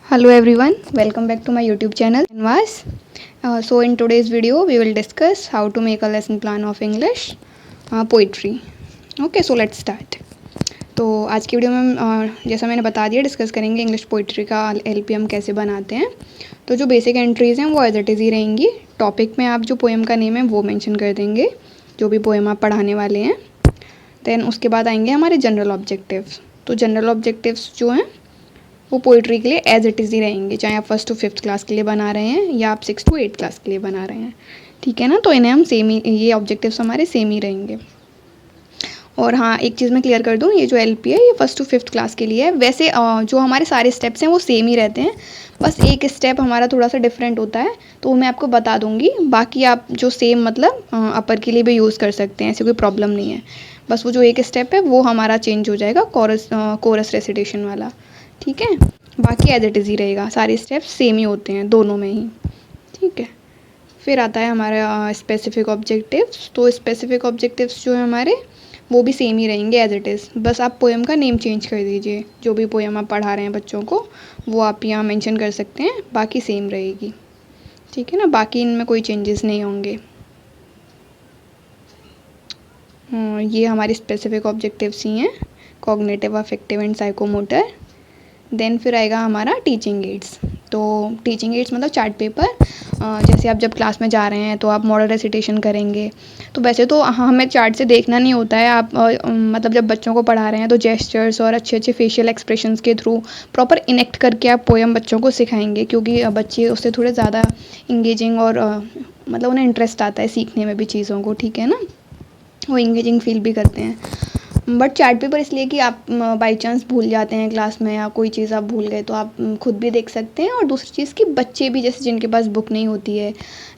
Hello everyone, welcome back to my YouTube channel Canvas. So in today's video we will discuss how to make a lesson plan of English poetry. Okay, so let's start. तो आज की video में हम जैसा मैंने बता दिया discuss करेंगे इंग्लिश पोइट्री का LPM कैसे बनाते हैं। तो जो बेसिक एंट्रीज़ हैं वो एज इट इज़ ही रहेंगी। टॉपिक में आप जो पोएम का नेम है वो मेंशन कर देंगे, जो भी पोएम आप पढ़ाने वाले हैं। देन उसके बाद आएंगे हमारे जनरल ऑब्जेक्टिव्स। तो जनरल ऑब्जेक्टिव्स जो हैं वो पोइट्री के लिए एज इट इज़ ही रहेंगे, चाहे आप 1st to 5th क्लास के लिए बना रहे हैं या आप 6th to 8th क्लास के लिए बना रहे हैं। ठीक है ना, तो इन्हें हम सेम ही, ये ऑब्जेक्टिव्स हमारे सेम ही रहेंगे। और हाँ, एक चीज़ मैं क्लियर कर दूँ, ये जो LP है ये 1st to 5th क्लास के लिए है। वैसे जो हमारे सारे स्टेप्स हैं वो सेम ही रहते हैं, बस एक स्टेप हमारा थोड़ा सा डिफरेंट होता है, तो वो मैं आपको बता दूँगी। बाकी आप जो सेम मतलब अपर के लिए भी यूज़ कर सकते हैं, ऐसी कोई प्रॉब्लम नहीं है। बस वो जो एक स्टेप है वो हमारा चेंज हो जाएगा, कोरस रेसिटेशन वाला। ठीक है, बाकी एज इट इज़ ही रहेगा, सारे स्टेप्स सेम ही होते हैं दोनों में ही। ठीक है, फिर आता है हमारा स्पेसिफिक ऑब्जेक्टिव्स। तो स्पेसिफिक ऑब्जेक्टिव्स जो है हमारे वो भी सेम ही रहेंगे एज इट इज़, बस आप पोएम का नेम चेंज कर दीजिए। जो भी पोएम आप पढ़ा रहे हैं बच्चों को वो आप यहाँ मेंशन कर सकते हैं, बाकी सेम रहेगी। ठीक है ना, बाकी इनमें कोई चेंजेस नहीं होंगे। ये हमारी स्पेसिफिक ऑब्जेक्टिव्स ही हैं, cognitive, affective and psychomotor. Then फिर आएगा हमारा टीचिंग एड्स। तो टीचिंग एड्स मतलब चार्ट पेपर। जैसे आप जब क्लास में जा रहे हैं तो आप मॉडल रेसिटेशन करेंगे, तो वैसे तो हमें चार्ट से देखना नहीं होता है। आप मतलब जब बच्चों को पढ़ा रहे हैं तो जेस्चर्स और अच्छे अच्छे फेशियल एक्सप्रेशंस के थ्रू प्रॉपर इनेक्ट करके आप पोएम बच्चों को सिखाएंगे, क्योंकि बच्चे उससे थोड़े ज़्यादा इंगेजिंग और मतलब उन्हें इंटरेस्ट आता है सीखने में भी चीज़ों को। ठीक है ना, वो इंगेजिंग फील भी करते हैं। बट चार्ट पेपर इसलिए कि आप बाई चांस भूल जाते हैं क्लास में या कोई चीज़ आप भूल गए तो आप खुद भी देख सकते हैं, और दूसरी चीज़ कि बच्चे भी, जैसे जिनके पास बुक नहीं होती है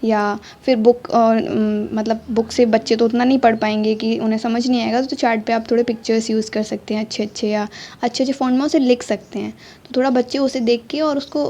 या फिर बुक मतलब बुक से बच्चे तो उतना नहीं पढ़ पाएंगे कि उन्हें समझ नहीं आएगा, तो चार्ट पे आप थोड़े पिक्चर्स यूज़ कर सकते हैं अच्छे अच्छे, या अच्छे अच्छे फ़ॉन्ट में उसे लिख सकते हैं। तो थोड़ा बच्चे उसे देख के और उसको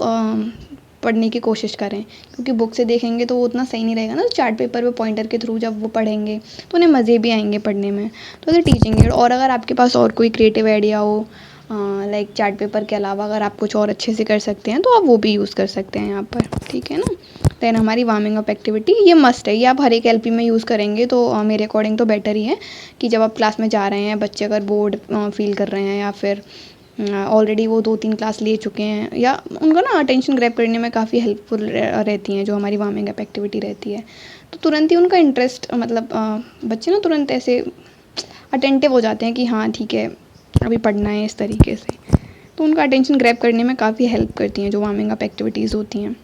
पढ़ने की कोशिश करें, क्योंकि बुक से देखेंगे तो वो उतना सही नहीं रहेगा ना। तो चार्ट पेपर पे पॉइंटर के थ्रू जब वो पढ़ेंगे तो उन्हें मज़े भी आएंगे पढ़ने में। तो ये टीचिंग एड। और अगर आपके पास और कोई क्रिएटिव आइडिया हो, लाइक चार्ट पेपर के अलावा अगर आप कुछ और अच्छे से कर सकते हैं तो आप वो भी यूज़ कर सकते हैं यहाँ पर। ठीक है ना, देन हमारी वार्मिंग अप एक्टिविटी, ये मस्ट है, ये आप हर एक LP में यूज़ करेंगे तो मेरे अकॉर्डिंग तो बेटर ही है कि जब आप क्लास में जा रहे हैं, बच्चे अगर बोर्ड फील कर रहे हैं या फिर ऑलरेडी वो 2-3 क्लास ले चुके हैं, या उनका ना अटेंशन ग्रैब करने में काफ़ी हेल्पफुल रहती हैं जो हमारी वार्मिंग अप एक्टिविटी रहती है। तो तुरंत ही उनका इंटरेस्ट मतलब बच्चे ना तुरंत ऐसे अटेंटिव हो जाते हैं कि हाँ ठीक है अभी पढ़ना है, इस तरीके से। तो उनका अटेंशन ग्रैब करने में काफ़ी हेल्प करती हैं जो वार्मिंग अप एक्टिविटीज़ होती हैं।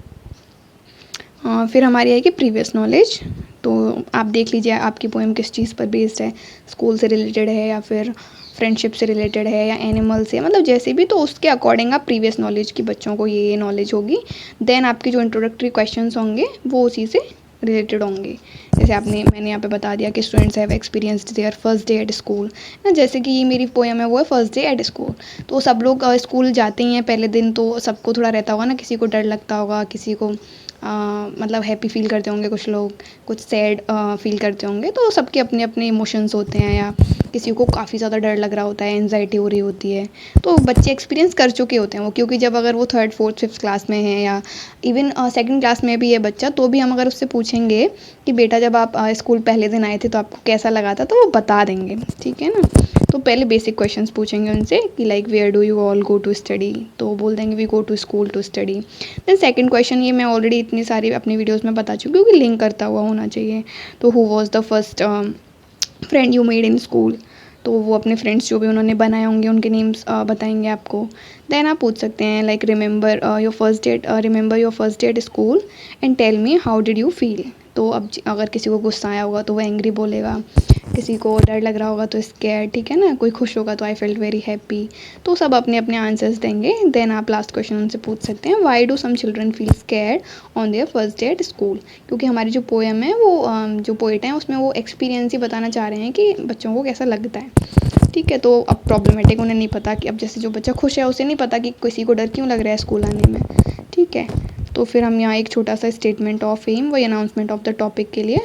फिर हमारी आएगी प्रीवियस नॉलेज। तो आप देख लीजिए आपकी पोएम किस चीज़ पर बेस्ड है, स्कूल से रिलेटेड है या फिर फ्रेंडशिप से रिलेटेड है या एनिमल से, मतलब जैसे भी, तो उसके अकॉर्डिंग आप प्रीवियस नॉलेज की बच्चों को ये नॉलेज होगी। देन आपके जो इंट्रोडक्टरी क्वेश्चंस होंगे वो उसी से रिलेटेड होंगे। जैसे मैंने यहाँ पे बता दिया कि students have experienced their first day at school ना, जैसे कि ये मेरी पोएम है वो है फर्स्ट डे एट स्कूल। तो सब लोग स्कूल जाते ही हैं पहले दिन, तो सबको थोड़ा रहता होगा ना, किसी को डर लगता होगा, किसी को मतलब हैप्पी फील करते होंगे कुछ लोग, कुछ सैड फील करते होंगे। तो सबके अपने अपने इमोशंस होते हैं, या किसी को काफ़ी ज़्यादा डर लग रहा होता है, एंजाइटी हो रही होती है। तो बच्चे एक्सपीरियंस कर चुके होते हैं वो, क्योंकि जब अगर वो 3rd 4th 5th क्लास में है या इवन 2nd क्लास में भी है बच्चा, तो भी हम अगर उससे पूछेंगे कि बेटा जब आप स्कूल पहले दिन आए थे तो आपको कैसा लगा था, तो वो बता देंगे। ठीक है ना, तो पहले बेसिक क्वेश्चंस पूछेंगे उनसे कि like where do you all go to study, तो वो बोल देंगे we go to school to study. Then second question, ये मैं ऑलरेडी इतनी सारी अपनी वीडियोस में बता चुकी हूँ कि लिंक करता हुआ होना चाहिए। तो who was the first friend you made in school, तो वो अपने फ्रेंड्स जो भी उन्होंने बनाए होंगे उनके नेम्स बताएंगे आपको। देन आप पूछ सकते हैं like remember your first day at school and tell me how did you feel. तो अब अगर किसी को गुस्सा आया होगा तो वो एंग्री बोलेगा, किसी को डर लग रहा होगा तो स्कैर्ड, ठीक है ना, कोई खुश होगा तो आई फेल्ट वेरी हैप्पी। तो सब अपने अपने आंसर्स देंगे। देन आप लास्ट क्वेश्चन उनसे पूछ सकते हैं why do some children feel scared on their first day at school, क्योंकि हमारी जो पोएम है वो जो पोइट हैं उसमें वो एक्सपीरियंस ही बताना चाह रहे हैं कि बच्चों को कैसा लगता है। ठीक है, तो अब प्रॉब्लमेटिक उन्हें नहीं पता कि अब जैसे जो बच्चा खुश है उसे नहीं पता कि किसी को डर क्यों लग रहा है स्कूल आने में। ठीक है, तो फिर हम यहाँ एक छोटा सा स्टेटमेंट ऑफ एम, वही अनाउंसमेंट ऑफ द टॉपिक के लिए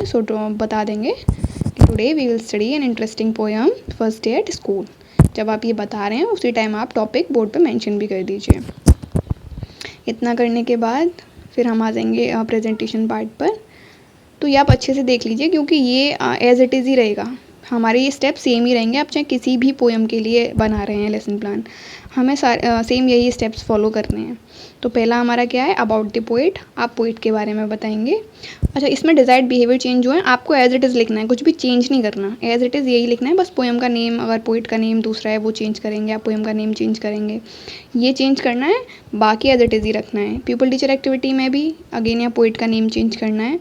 बता देंगे कि today we will study an interesting poem first day at school. जब आप ये बता रहे हैं उसी टाइम आप टॉपिक बोर्ड पे मेंशन भी कर दीजिए। इतना करने के बाद फिर हम आ जाएंगे प्रेजेंटेशन पार्ट पर। तो ये आप अच्छे से देख लीजिए क्योंकि ये एज इट इज़ ही रहेगा, हमारे ये स्टेप सेम ही रहेंगे। आप चाहे किसी भी पोएम के लिए बना रहे हैं लेसन प्लान, हमें सेम यही स्टेप्स फॉलो करने हैं। तो पहला हमारा क्या है, अबाउट द पोइट, आप पोइट के बारे में बताएंगे। अच्छा, इसमें डिज़ायर्ड बिहेवियर चेंज जो है आपको एज इट इज़ लिखना है, कुछ भी चेंज नहीं करना, एज इट इज़ यही लिखना है। बस पोएम का नेम, अगर पोइट का नेम दूसरा है वो चेंज करेंगे, आप पोएम का नेम चेंज करेंगे, ये चेंज करना है, बाकी एज इट इज़ ही रखना है। पीपल टीचर एक्टिविटी में भी अगेन या पोइट का नेम चेंज करना है,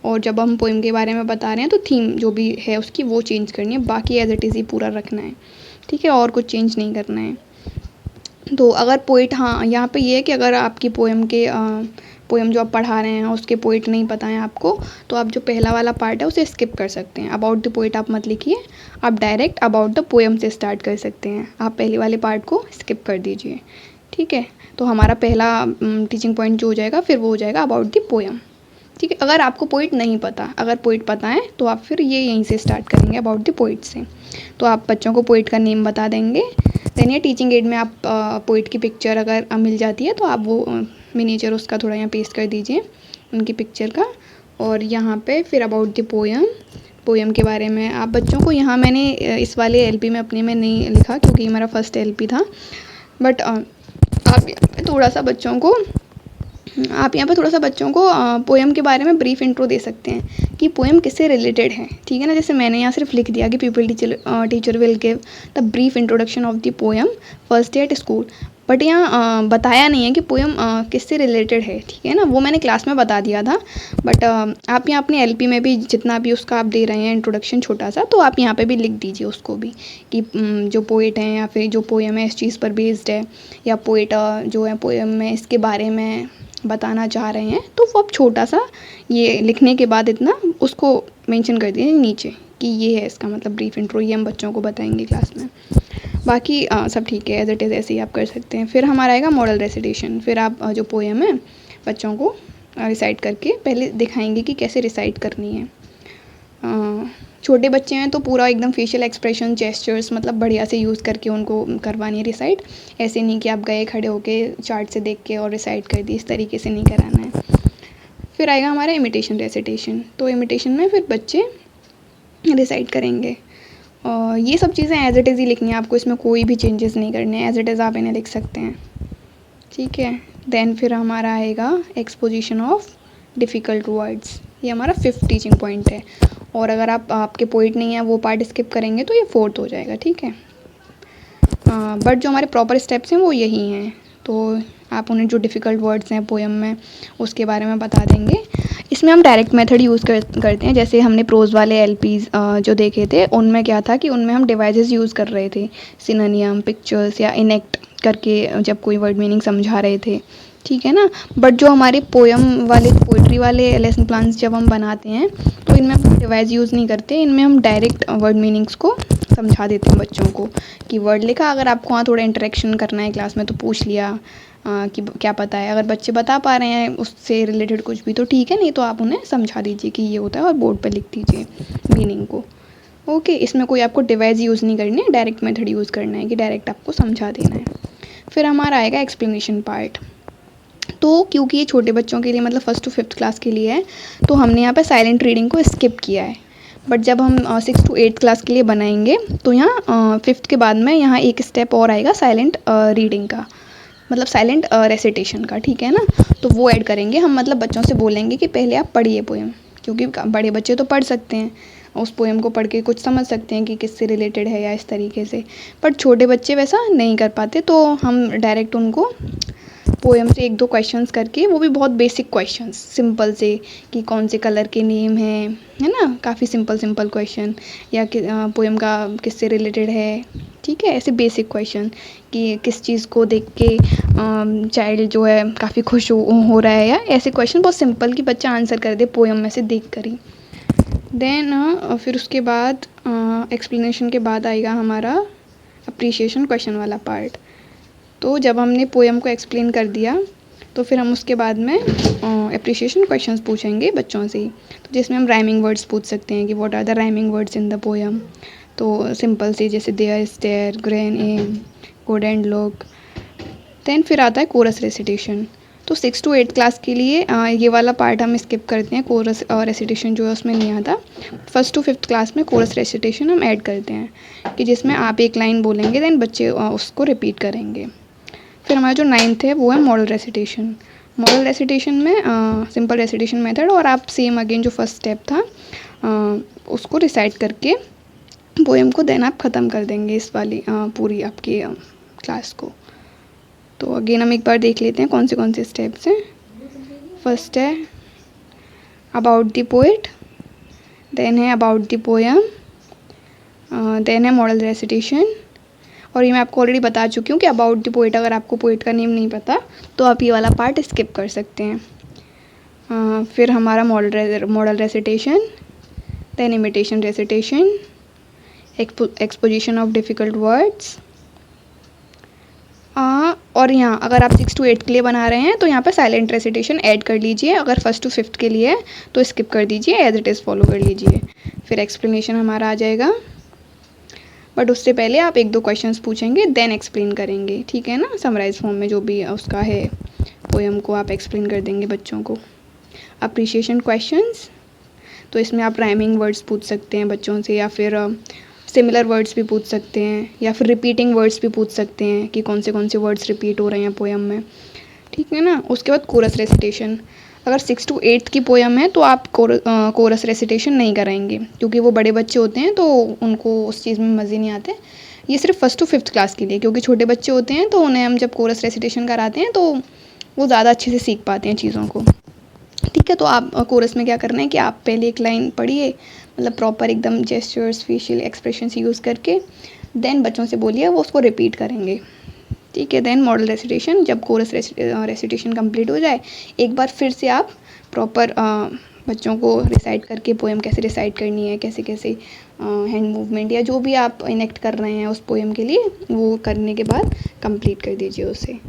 और जब हम पोएम के बारे में बता रहे हैं तो थीम जो भी है उसकी वो चेंज करनी है, बाकी एज इट इज़ ही पूरा रखना है, ठीक है, और कुछ चेंज नहीं करना है। तो अगर पोइट, हाँ यहाँ पे ये है कि अगर आपकी पोएम जो आप पढ़ा रहे हैं उसके पोइट नहीं पता है आपको, तो आप जो पहला वाला पार्ट है उसे स्किप कर सकते हैं। अबाउट द पोइट आप मत लिखिए, आप डायरेक्ट अबाउट द पोएम से स्टार्ट कर सकते हैं, आप पहले वाले पार्ट को स्किप कर दीजिए, ठीक है। तो हमारा पहला टीचिंग पॉइंट जो हो जाएगा फिर वो हो जाएगा अबाउट द पोएम, ठीक है। अगर आपको पोइट नहीं पता, अगर पोइट पता है तो आप फिर ये यहीं से स्टार्ट करेंगे अबाउट द पोइट से। तो आप बच्चों को पोइट का नेम बता देंगे। देन ये टीचिंग एड में आप पोइट की पिक्चर अगर मिल जाती है तो आप वो मिनिएचर उसका थोड़ा यहाँ पेस्ट कर दीजिए उनकी पिक्चर का, और यहाँ पे फिर अबाउट द पोएम के बारे में आप बच्चों को, यहाँ मैंने इस वाले एलपी में अपने में नहीं लिखा क्योंकि ये मेरा फर्स्ट एलपी था, बट आप थोड़ा सा बच्चों को पोएम के बारे में ब्रीफ इंट्रो दे सकते हैं कि पोएम किससे रिलेटेड है, ठीक है ना। जैसे मैंने यहाँ सिर्फ लिख दिया कि people teacher will give the brief introduction of the poem first day at school, but यहाँ बताया नहीं है कि पोएम किससे रिलेटेड है, ठीक है ना। वो मैंने क्लास में बता दिया था, बट आप यहाँ अपने एलपी में भी जितना भी उसका आप दे रहे हैं इंट्रोडक्शन छोटा सा, तो आप यहाँ पे भी लिख दीजिए उसको भी कि जो पोइट हैं या फिर जो पोएम है इस चीज़ पर बेस्ड है, या पोइट जो है पोएम में इसके बारे में बताना चाह रहे हैं, तो वो आप छोटा सा ये लिखने के बाद इतना उसको मेंशन कर दीजिए नीचे कि ये है इसका मतलब ब्रीफ इंट्रो, ये हम बच्चों को बताएंगे क्लास में। बाकी सब ठीक है, एज इट इज़ ऐसे ही आप कर सकते हैं। फिर हमारा आएगा मॉडल रेसिटेशन। फिर आप जो पोएम है बच्चों को रिसाइट करके पहले दिखाएंगे कि कैसे रिसाइट करनी है। छोटे बच्चे हैं तो पूरा एकदम फेशियल एक्सप्रेशन, जेस्चर्स मतलब बढ़िया से यूज़ करके उनको करवानी है रिसाइट। ऐसे नहीं कि आप गए खड़े होके चार्ट से देख के और रिसाइट कर दी, इस तरीके से नहीं कराना है। फिर आएगा हमारा इमिटेशन रेसिटेशन। तो इमिटेशन में फिर बच्चे रिसाइट करेंगे, और ये सब चीज़ें एज इट इज़ ही लिखनी है आपको, इसमें कोई भी चेंजेस नहीं करने हैं, एज इट इज़ आप इन्हें लिख सकते हैं, ठीक है। देन फिर हमारा आएगा एक्सपोजिशन ऑफ डिफ़िकल्ट वर्ड्स, ये हमारा 5th टीचिंग पॉइंट है। और अगर आपके पोइट नहीं है वो पार्ट स्किप करेंगे तो ये 4th हो जाएगा, ठीक है। बट जो हमारे प्रॉपर स्टेप्स हैं वो यही हैं, तो आप उन्हें जो डिफ़िकल्ट वर्ड्स हैं पोएम में उसके बारे में बता देंगे। इसमें हम डायरेक्ट मेथड यूज़ करते हैं, जैसे हमने प्रोज वाले एलपीज़ जो देखे थे उनमें क्या था कि उनमें हम डिवाइसेस यूज़ कर रहे थे, सिनोनियम, पिक्चर्स या इनेक्ट करके जब कोई वर्ड मीनिंग समझा रहे थे, ठीक है ना। बट जो हमारे पोएम वाले, पोइट्री वाले लेसन प्लान्स जब हम बनाते हैं तो इनमें हम डिवाइस यूज़ नहीं करते, इनमें हम डायरेक्ट वर्ड मीनिंग्स को समझा देते हैं बच्चों को कि वर्ड लिखा, अगर आपको वहाँ थोड़ा इंटरेक्शन करना है क्लास में तो पूछ लिया कि क्या पता है। अगर बच्चे बता पा रहे हैं उससे रिलेटेड कुछ भी तो ठीक है, नहीं तो आप उन्हें समझा दीजिए कि ये होता है और बोर्ड पर लिख दीजिए मीनिंग को, ओके। इसमें कोई आपको डिवाइस यूज़ नहीं करनी है, डायरेक्ट मेथड यूज़ करना है कि डायरेक्ट आपको समझा देना है। फिर हमारा आएगा एक्सप्लेनेशन पार्ट। तो क्योंकि ये छोटे बच्चों के लिए मतलब 1st to 5th क्लास के लिए है, तो हमने यहाँ पे साइलेंट रीडिंग को स्किप किया है। बट जब हम 6th to 8th क्लास के लिए बनाएंगे तो यहाँ 5th के बाद में यहाँ एक स्टेप और आएगा साइलेंट रीडिंग का, मतलब साइलेंट रेसिटेशन का, ठीक है ना। तो वो ऐड करेंगे हम, मतलब बच्चों से बोलेंगे कि पहले आप पढ़िए पोएम, क्योंकि बड़े बच्चे तो पढ़ सकते हैं, उस पोएम को पढ़ के कुछ समझ सकते हैं कि किससे रिलेटेड है या इस तरीके से, पर छोटे बच्चे वैसा नहीं कर पाते। तो हम डायरेक्ट उनको पोएम से 1-2 क्वेश्चंस करके, वो भी बहुत बेसिक क्वेश्चंस सिंपल से कि कौन से कलर के नेम है ना, काफ़ी सिंपल क्वेश्चन, या पोएम का किससे रिलेटेड है, ठीक है। ऐसे बेसिक क्वेश्चन कि किस चीज़ को देख के चाइल्ड जो है काफ़ी खुश हो रहा है, या ऐसे क्वेश्चन बहुत सिंपल कि बच्चा आंसर कर दे पोएम में से देख कर ही। देन फिर उसके बाद एक्सप्लेनेशन के बाद आएगा हमारा अप्रिशिएशन क्वेश्चन वाला पार्ट। तो जब हमने पोएम को एक्सप्लेन कर दिया तो फिर हम उसके बाद में अप्रिशिएशन क्वेश्चंस पूछेंगे बच्चों से ही, तो जिसमें हम राइमिंग वर्ड्स पूछ सकते हैं कि what are the rhyming words in the poem. तो सिंपल से जैसे there, stair, grain, aim, good and look. Then फिर आता है कोरस रेसिटेशन। तो 6 to 8 क्लास के लिए ये वाला पार्ट हम स्किप करते हैं, कोरस और रेसिटेशन जो है उसमें नहीं आता। 1st to 5th क्लास में कोरस रेसिटेशन हम ऐड करते हैं कि जिसमें आप एक लाइन बोलेंगे देन बच्चे उसको रिपीट करेंगे। फिर हमारा जो 9th है वो है मॉडल रेसिटेशन। मॉडल रेसिटेशन में सिंपल रेसिटेशन मेथड, और आप सेम अगेन जो फर्स्ट स्टेप था उसको रिसाइट करके पोएम को देन आप ख़त्म कर देंगे इस वाली पूरी आपकी क्लास को। तो अगेन हम एक बार देख लेते हैं कौन से स्टेप्स हैं। फर्स्ट है अबाउट द पोएट, देन है अबाउट द पोएम, देन है मॉडल रेसिटेशन। और ये मैं आपको ऑलरेडी बता चुकी हूँ कि अबाउट द पोएट, अगर आपको पोएट का नेम नहीं पता तो आप ये वाला पार्ट स्किप कर सकते हैं। फिर हमारा model recitation, then imitation recitation, exposition of difficult words. और यहाँ अगर आप 6 to 8 के लिए बना रहे हैं तो यहाँ पर साइलेंट रेसिटेशन ऐड कर लीजिए, अगर 1st to 5th के लिए है तो स्किप कर दीजिए, एज इट इज़ फॉलो कर लीजिए। फिर एक्सप्लेनेशन हमारा आ जाएगा, बट उससे पहले आप 1-2 क्वेश्चंस पूछेंगे देन एक्सप्लेन करेंगे, ठीक है ना। समराइज फॉर्म में जो भी उसका है पोएम को आप एक्सप्लेन कर देंगे बच्चों को। अप्रिशिएशन क्वेश्चंस, तो इसमें आप राइमिंग वर्ड्स पूछ सकते हैं बच्चों से, या फिर सिमिलर वर्ड्स भी पूछ सकते हैं, या फिर रिपीटिंग वर्ड्स भी पूछ सकते हैं कि कौन से वर्ड्स रिपीट हो रहे हैं पोएम में, ठीक है ना। उसके बाद कोरस रेसिटेशन, अगर 6 to 8 की पोएम है तो आप कोरस रेसिटेशन नहीं कराएंगे, क्योंकि वो बड़े बच्चे होते हैं तो उनको उस चीज़ में मज़े नहीं आते। ये सिर्फ 1st to 5th क्लास के लिए, क्योंकि छोटे बच्चे होते हैं तो उन्हें हम जब कोरस रेसिटेशन कराते हैं तो वो ज़्यादा अच्छे से सीख पाते हैं चीज़ों को, ठीक है। तो आप कोरस में क्या करना है कि आप पहले एक लाइन पढ़िए, मतलब प्रॉपर एकदम जेस्चर्स फेशियल एक्सप्रेशंस यूज़ करके, देन बच्चों से बोलिए वो उसको रिपीट करेंगे, ठीक है। देन मॉडल रेसिटेशन, जब कोरस रेसिटेशन कंप्लीट हो जाए एक बार फिर से आप प्रॉपर बच्चों को रिसाइट करके पोएम कैसे रिसाइट करनी है, कैसे कैसे हैंड मूवमेंट या जो भी आप इनेक्ट कर रहे हैं उस पोएम के लिए, वो करने के बाद कंप्लीट कर दीजिए उसे।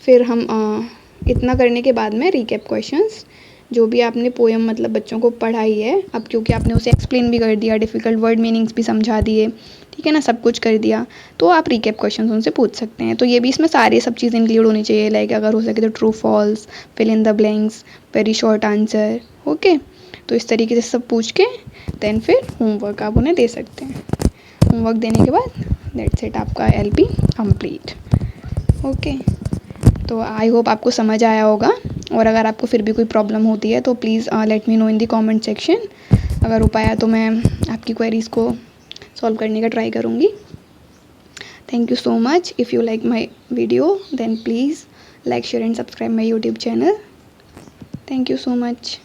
फिर हम इतना करने के बाद में रिकैप क्वेश्चंस, जो भी आपने पोएम मतलब बच्चों को पढ़ाई है, अब क्योंकि आपने उसे एक्सप्लेन भी कर दिया, डिफ़िकल्ट वर्ड मीनिंग्स भी समझा दिए, ठीक है ना, सब कुछ कर दिया, तो आप रिकैप क्वेश्चंस उनसे पूछ सकते हैं। तो ये भी इसमें सारे सब चीज़ इंक्लूड होनी चाहिए, लाइक अगर हो सके तो true false, fill in the blanks, very short answer, okay. तो इस तरीके से सब पूछ के देन फिर होमवर्क आप उन्हें दे सकते हैं। होमवर्क देने के बाद दैट्स इट, आपका LP कंप्लीट, ओके। तो आई होप आपको समझ आया होगा, और अगर आपको फिर भी कोई प्रॉब्लम होती है तो please let me know in the comment section. अगर हो पाया तो मैं आपकी क्वेरीज़ को सॉल्व करने का ट्राई करूँगी। Thank you so much. If you like my video then please like, share and subscribe my YouTube channel. Thank you so much.